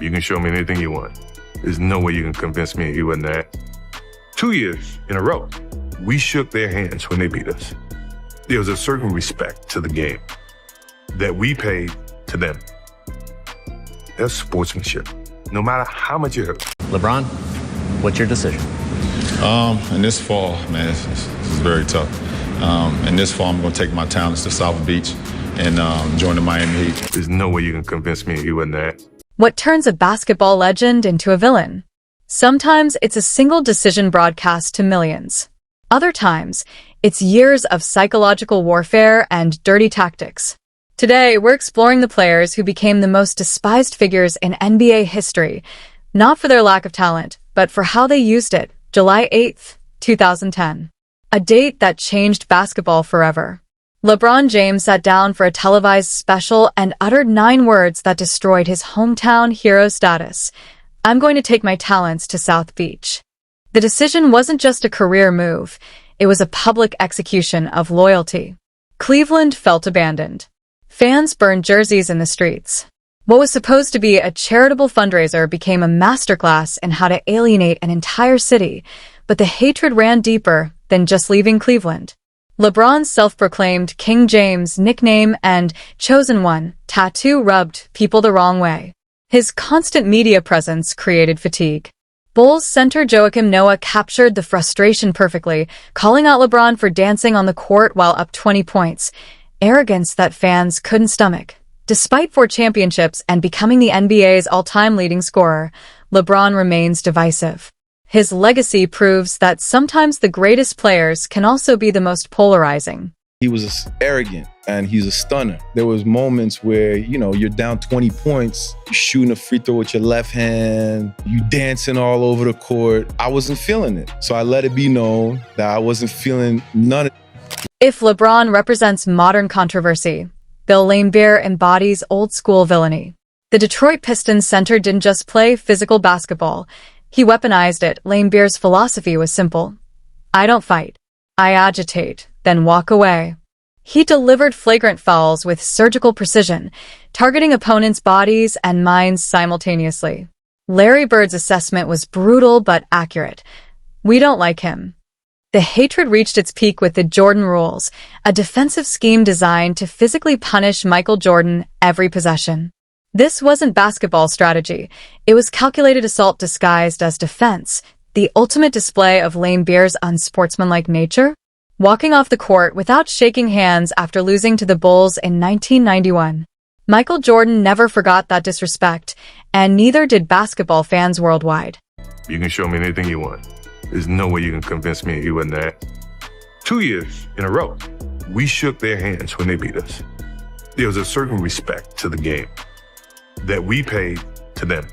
You can show me anything you want. There's no way you can convince me he wasn't that. 2 years in a row, we shook their hands when they beat us. There was a certain respect to the game that we paid to them. That's sportsmanship, no matter how much you hurt. LeBron, what's your decision? In this fall, man, this is very tough. In this fall, I'm going to take my talents to South Beach and join the Miami Heat. There's no way you can convince me he wasn't that. What turns a basketball legend into a villain? Sometimes it's a single decision broadcast to millions. Other times, it's years of psychological warfare and dirty tactics. Today, we're exploring the players who became the most despised figures in NBA history, not for their lack of talent, but for how they used it. July 8th, 2010. A date that changed basketball forever. LeBron James sat down for a televised special and uttered 9 words that destroyed his hometown hero status. I'm going to take my talents to South Beach. The decision wasn't just a career move. It was a public execution of loyalty. Cleveland felt abandoned. Fans burned jerseys in the streets. What was supposed to be a charitable fundraiser became a masterclass in how to alienate an entire city, but the hatred ran deeper than just leaving Cleveland. LeBron's self-proclaimed King James nickname and Chosen One tattoo rubbed people the wrong way. His constant media presence created fatigue. Bulls center Joakim Noah captured the frustration perfectly, calling out LeBron for dancing on the court while up 20 points, arrogance that fans couldn't stomach. Despite 4 championships and becoming the NBA's all-time leading scorer, LeBron remains divisive. His legacy proves that sometimes the greatest players can also be the most polarizing. He was arrogant and he's a stunner. There was moments where, you're down 20 points, you're shooting a free throw with your left hand, you dancing all over the court. I wasn't feeling it. So I let it be known that I wasn't feeling none of it. If LeBron represents modern controversy, Bill Laimbeer embodies old-school villainy. The Detroit Pistons center didn't just play physical basketball. He weaponized it. Laimbeer's philosophy was simple. I don't fight. I agitate, then walk away. He delivered flagrant fouls with surgical precision, targeting opponents' bodies and minds simultaneously. Larry Bird's assessment was brutal but accurate. We don't like him. The hatred reached its peak with the Jordan rules, a defensive scheme designed to physically punish Michael Jordan every possession. This wasn't basketball strategy. It was calculated assault disguised as defense, the ultimate display of Laimbeer's unsportsmanlike nature. Walking off the court without shaking hands after losing to the Bulls in 1991. Michael Jordan never forgot that disrespect, and neither did basketball fans worldwide. You can show me anything you want. There's no way you can convince me he wasn't that. 2 years in a row, we shook their hands when they beat us. There was a certain respect to the game that we paid to them.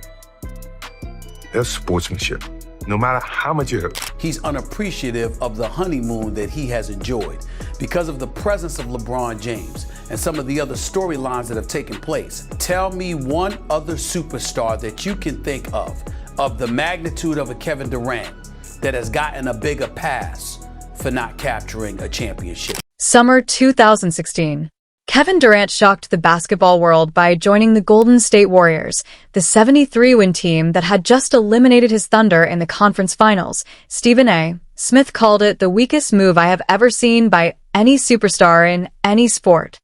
That's sportsmanship, no matter how much you hurt. He's unappreciative of the honeymoon that he has enjoyed because of the presence of LeBron James and some of the other storylines that have taken place. Tell me one other superstar that you can think of the magnitude of a Kevin Durant, that has gotten a bigger pass for not capturing a championship. Summer 2016. Kevin Durant shocked the basketball world by joining the Golden State Warriors, the 73-win team that had just eliminated his Thunder in the conference finals. Stephen A. Smith called it the weakest move I have ever seen by any superstar in any sport.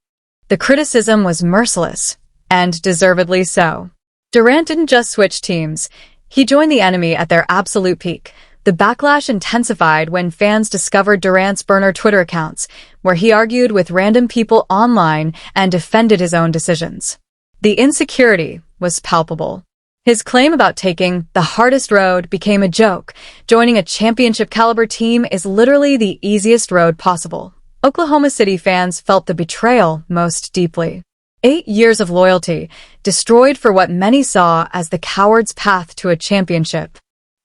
The criticism was merciless, and deservedly so. Durant didn't just switch teams. He joined the enemy at their absolute peak. The backlash intensified when fans discovered Durant's burner Twitter accounts, where he argued with random people online and defended his own decisions. The insecurity was palpable. His claim about taking the hardest road became a joke. Joining a championship-caliber team is literally the easiest road possible. Oklahoma City fans felt the betrayal most deeply. 8 years of loyalty, destroyed for what many saw as the coward's path to a championship.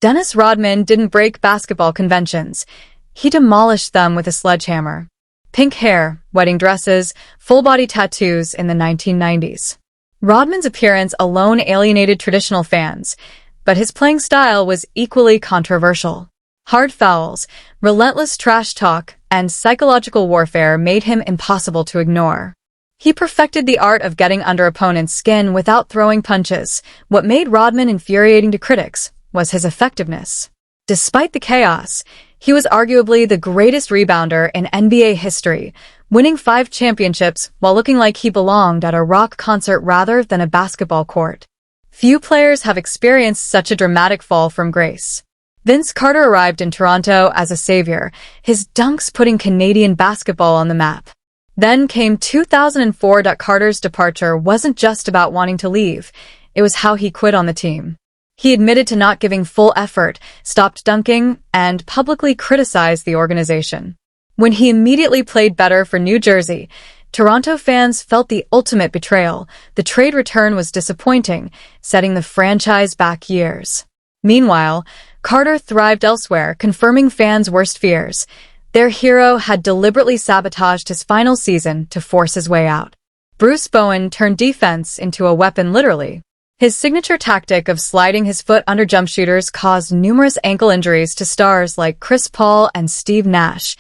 Dennis Rodman didn't break basketball conventions. He demolished them with a sledgehammer. Pink hair, wedding dresses, full-body tattoos in the 1990s. Rodman's appearance alone alienated traditional fans, but his playing style was equally controversial. Hard fouls, relentless trash talk, and psychological warfare made him impossible to ignore. He perfected the art of getting under opponents' skin without throwing punches. What made Rodman infuriating to critics was his effectiveness. Despite the chaos, he was arguably the greatest rebounder in NBA history, winning 5 championships while looking like he belonged at a rock concert rather than a basketball court. Few players have experienced such a dramatic fall from grace. Vince Carter arrived in Toronto as a savior, his dunks putting Canadian basketball on the map. Then came 2004. Carter's departure wasn't just about wanting to leave, it was how he quit on the team. He admitted to not giving full effort, stopped dunking, and publicly criticized the organization. When he immediately played better for New Jersey, Toronto fans felt the ultimate betrayal. The trade return was disappointing, setting the franchise back years. Meanwhile, Carter thrived elsewhere, confirming fans' worst fears. Their hero had deliberately sabotaged his final season to force his way out. Bruce Bowen turned defense into a weapon literally. His signature tactic of sliding his foot under jump shooters caused numerous ankle injuries to stars like Chris Paul and Steve Nash.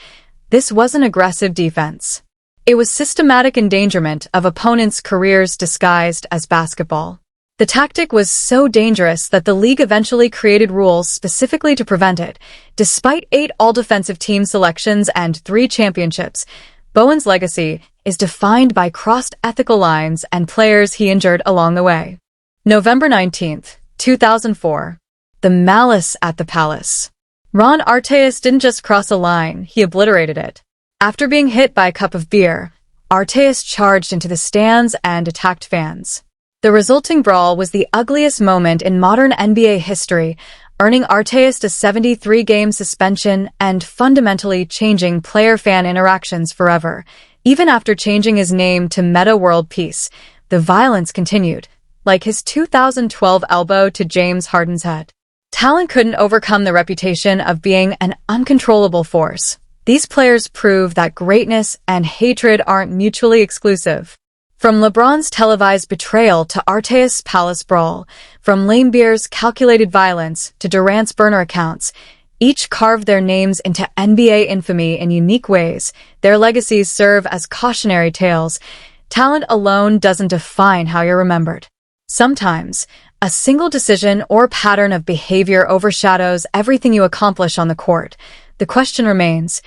This wasn't aggressive defense. It was systematic endangerment of opponents' careers disguised as basketball. The tactic was so dangerous that the league eventually created rules specifically to prevent it. Despite 8 all-defensive team selections and 3 championships, Bowen's legacy is defined by crossed ethical lines and players he injured along the way. November 19, 2004. The Malice at the Palace. Ron Artest didn't just cross a line, he obliterated it. After being hit by a cup of beer, Artest charged into the stands and attacked fans. The resulting brawl was the ugliest moment in modern NBA history, earning Artest a 73-game suspension and fundamentally changing player-fan interactions forever. Even after changing his name to Meta World Peace, the violence continued, like his 2012 elbow to James Harden's head. Talent couldn't overcome the reputation of being an uncontrollable force. These players prove that greatness and hatred aren't mutually exclusive. From LeBron's televised betrayal to Artest's palace brawl, from Laimbeer's calculated violence to Durant's burner accounts, each carved their names into NBA infamy in unique ways. Their legacies serve as cautionary tales. Talent alone doesn't define how you're remembered. Sometimes, a single decision or pattern of behavior overshadows everything you accomplish on the court. The question remains,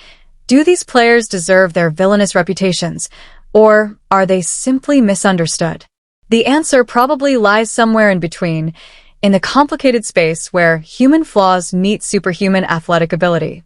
do these players deserve their villainous reputations? Or are they simply misunderstood? The answer probably lies somewhere in between, in the complicated space where human flaws meet superhuman athletic ability.